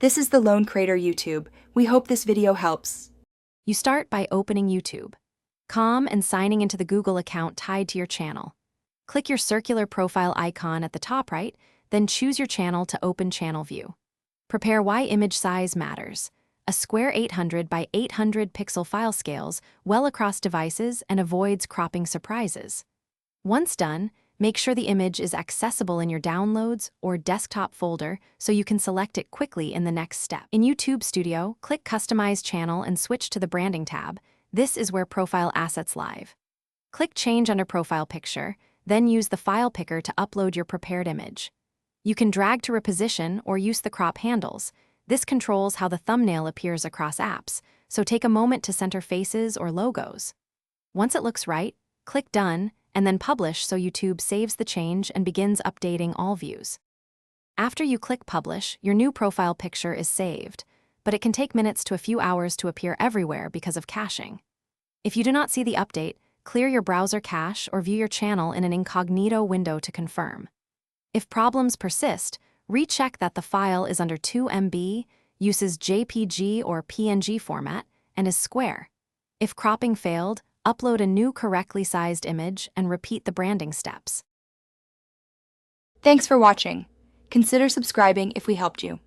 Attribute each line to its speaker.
Speaker 1: This is the Lone Creator YouTube. We hope this video helps.
Speaker 2: You start by opening YouTube. And signing into the Google account tied to your channel. Click your circular profile icon at the top right, then choose your channel to open channel view. Prepare why image size matters. A square 800 by 800 pixel file scales well across devices and avoids cropping surprises. Once done, make sure the image is accessible in your downloads or desktop folder so you can select it quickly in the next step. In YouTube Studio, click Customize Channel and switch to the Branding tab. This is where Profile Assets live. Click Change under Profile Picture, then use the file picker to upload your prepared image. You can drag to reposition or use the crop handles. This controls how the thumbnail appears across apps, so take a moment to center faces or logos. Once it looks right, click Done, and then Publish so YouTube saves the change and begins updating all views. After you click Publish, your new profile picture is saved, but it can take minutes to a few hours to appear everywhere because of caching. If you do not see the update, clear your browser cache or view your channel in an incognito window to confirm. If problems persist, recheck that the file is under 2 MB, uses JPG or PNG format, and is square. If cropping failed, upload a new correctly sized image and repeat the branding steps.
Speaker 1: Thanks for watching. Consider subscribing if we helped you.